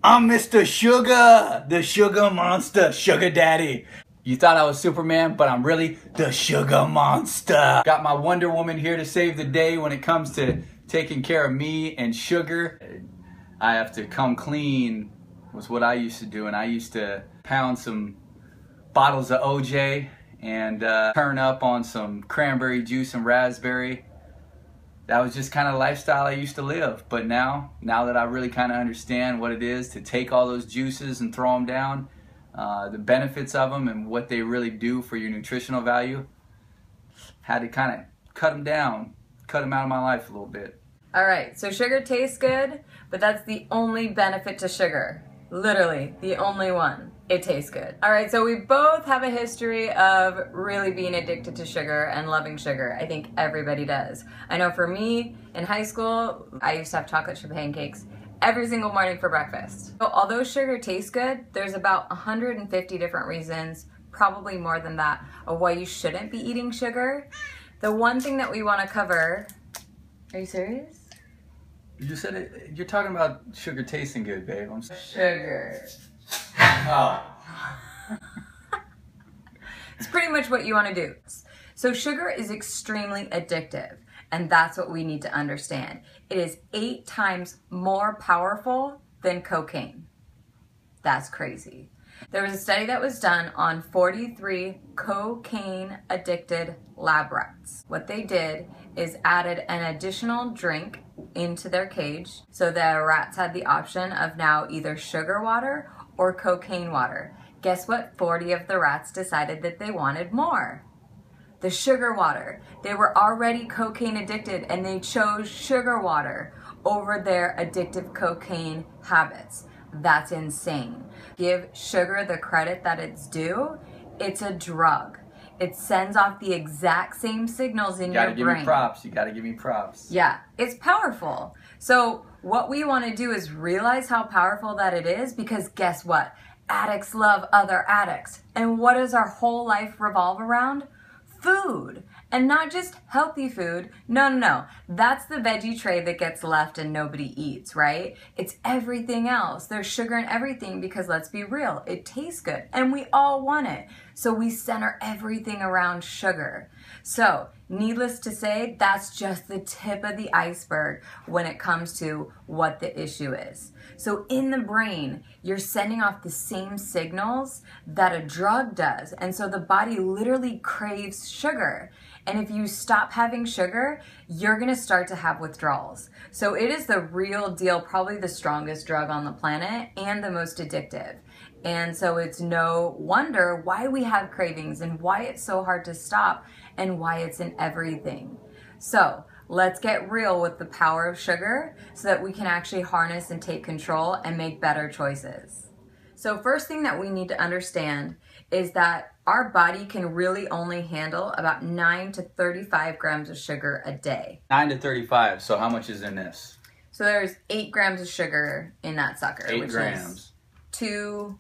I'm Mr. Sugar, the sugar monster, sugar daddy. You thought I was Superman, but I'm really the sugar monster. Got my Wonder Woman here to save the day when it comes to taking care of me and sugar. I have to come clean was what I used to do, and I used to pound some bottles of OJ and turn up on some cranberry juice and raspberry. That was just kind of the lifestyle I used to live. But now that I really kind of understand what it is to take all those juices and throw them down, the benefits of them and what they really do for your nutritional value, had to kind of cut them down, cut them out of my life a little bit. All right, so sugar tastes good, but that's the only benefit to sugar. Literally, the only one. It tastes good. All right, so we both have a history of really being addicted to sugar and loving sugar. I think everybody does. I know for me, in high school, I used to have chocolate chip pancakes every single morning for breakfast. So although sugar tastes good, there's about 150 different reasons, probably more than that, of why you shouldn't be eating sugar. The one thing that we want to cover, are you serious? You just said it, you're talking about sugar tasting good, babe. I'm Sugar. Oh. It's pretty much what you want to do. So sugar is extremely addictive, and that's what we need to understand. It is 8 times more powerful than cocaine. That's crazy. There was a study that was done on 43 cocaine-addicted lab rats. What they did is added an additional drink into their cage, so the rats had the option of now either sugar water or cocaine water. Guess what? 40 of the rats decided that they wanted more. The sugar water. They were already cocaine addicted and they chose sugar water over their addictive cocaine habits. That's insane. Give sugar the credit that it's due. It's a drug. It sends off the exact same signals in your brain. You gotta give me props. You gotta give me props. Yeah, it's powerful. So what we want to do is realize how powerful that it is, because guess what? Addicts love other addicts. And what does our whole life revolve around? Food. And not just healthy food. No. That's the veggie tray that gets left and nobody eats, right? It's everything else. There's sugar in everything because, let's be real, it tastes good and we all want it. So we center everything around sugar. So needless to say, that's just the tip of the iceberg when it comes to what the issue is. So in the brain, you're sending off the same signals that a drug does. And so the body literally craves sugar. And if you stop having sugar, you're gonna start to have withdrawals. So it is the real deal, probably the strongest drug on the planet and the most addictive. And so it's no wonder why we have cravings and why it's so hard to stop and why it's in everything. So let's get real with the power of sugar so that we can actually harness and take control and make better choices. So first thing that we need to understand is that our body can really only handle about 9 to 35 grams of sugar a day. 9 to 35, so how much is in this? So there's 8 grams of sugar in that sucker. 8 which grams. Is 2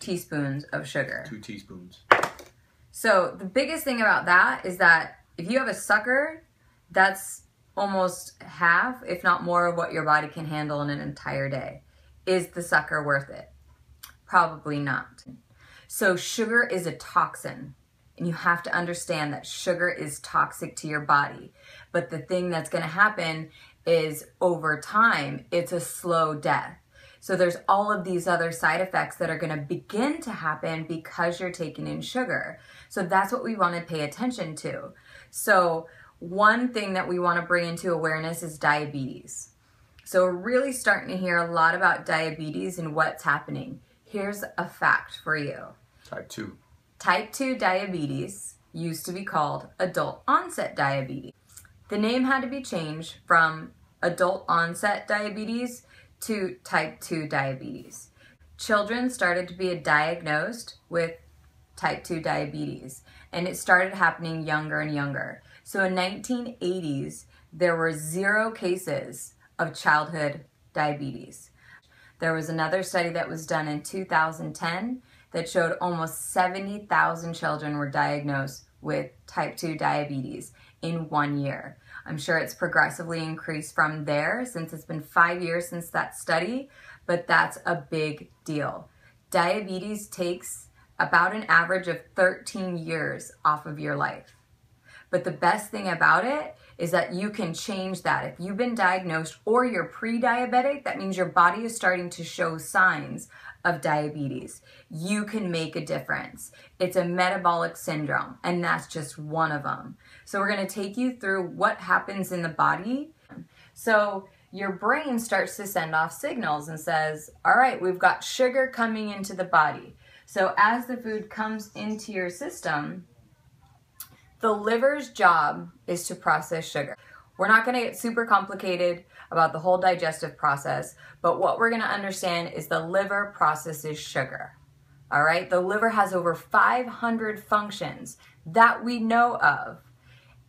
teaspoons of sugar. 2 teaspoons. So the biggest thing about that is that if you have a sucker, that's almost half, if not more, of what your body can handle in an entire day. Is the sucker worth it? Probably not. So sugar is a toxin, and you have to understand that sugar is toxic to your body. But the thing that's going to happen is over time, it's a slow death. So there's all of these other side effects that are going to begin to happen because you're taking in sugar. So that's what we want to pay attention to. So one thing that we want to bring into awareness is diabetes. So we're really starting to hear a lot about diabetes and what's happening. Here's a fact for you. Type 2. Type 2 diabetes used to be called adult onset diabetes. The name had to be changed from adult onset diabetes to type 2 diabetes. Children started to be diagnosed with type 2 diabetes, and it started happening younger and younger. So in 1980s, there were 0 cases of childhood diabetes. There was another study that was done in 2010 that showed almost 70,000 children were diagnosed with type 2 diabetes in 1 year. I'm sure it's progressively increased from there since it's been 5 years since that study, but that's a big deal. Diabetes takes about an average of 13 years off of your life. But the best thing about it is that you can change that. If you've been diagnosed or you're pre-diabetic, that means your body is starting to show signs of diabetes. You can make a difference. It's a metabolic syndrome, and that's just one of them. So we're going to take you through what happens in the body. So your brain starts to send off signals and says, all right, we've got sugar coming into the body. So as the food comes into your system, the liver's job is to process sugar. We're not going to get super complicated about the whole digestive process, but what we're going to understand is the liver processes sugar. All right? The liver has over 500 functions that we know of,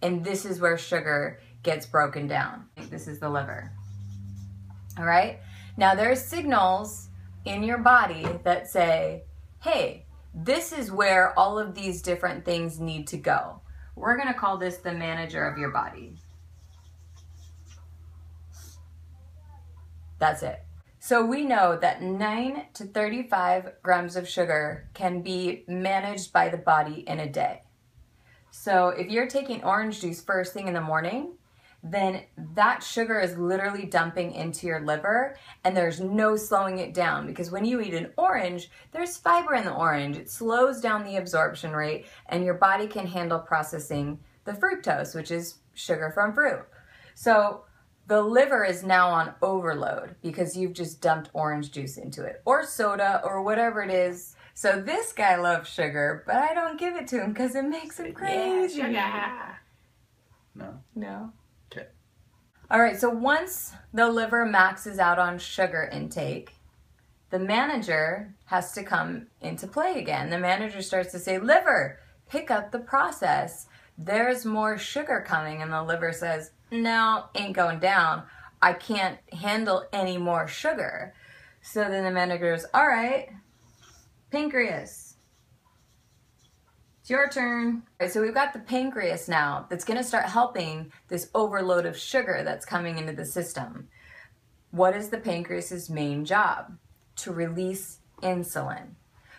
and this is where sugar gets broken down. This is the liver. All right? Now there's signals in your body that say, hey, this is where all of these different things need to go. We're going to call this the manager of your body. That's it. So we know that 9 to 35 grams of sugar can be managed by the body in a day. So if you're taking orange juice first thing in the morning, then that sugar is literally dumping into your liver, and there's no slowing it down, because when you eat an orange, there's fiber in the orange. It slows down the absorption rate, and your body can handle processing the fructose, which is sugar from fruit. So the liver is now on overload because you've just dumped orange juice into it, or soda, or whatever it is. So this guy loves sugar, but I don't give it to him because it makes him crazy. Yeah. No. Okay. All right, so once the liver maxes out on sugar intake, the manager has to come into play again. The manager starts to say, liver, pick up the process. There's more sugar coming. And the liver says, no, ain't going down. I can't handle any more sugar. So then the manager goes, all right, pancreas, it's your turn. All right, so we've got the pancreas now that's going to start helping this overload of sugar that's coming into the system. What is the pancreas's main job? To release insulin.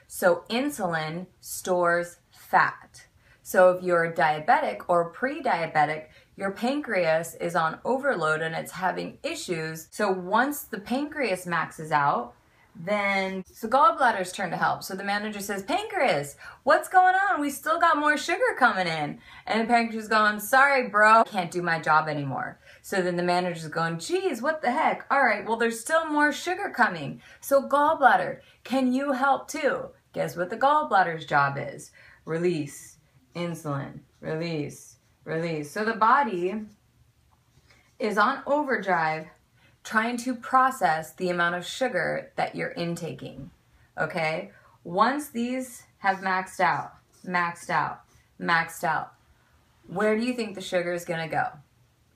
So insulin stores fat. So if you're diabetic or pre-diabetic, your pancreas is on overload and it's having issues. So once the pancreas maxes out, then it's the gallbladder's turn to help. So the manager says, pancreas, what's going on? We still got more sugar coming in. And the pancreas is going, sorry, bro, I can't do my job anymore. So then the manager's going, geez, what the heck? All right, well, there's still more sugar coming. So gallbladder, can you help too? Guess what the gallbladder's job is? Release insulin, release, release. So the body is on overdrive trying to process the amount of sugar that you're intaking, okay? Once these have maxed out, where do you think the sugar is gonna go?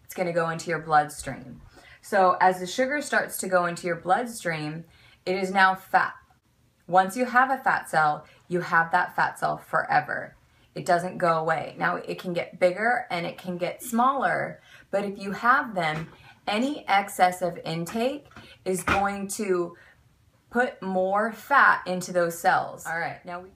It's gonna go into your bloodstream. So as the sugar starts to go into your bloodstream, it is now fat. Once you have a fat cell, you have that fat cell forever. It doesn't go away. Now it can get bigger and it can get smaller, but if you have them, any excess of intake is going to put more fat into those cells. All right, now we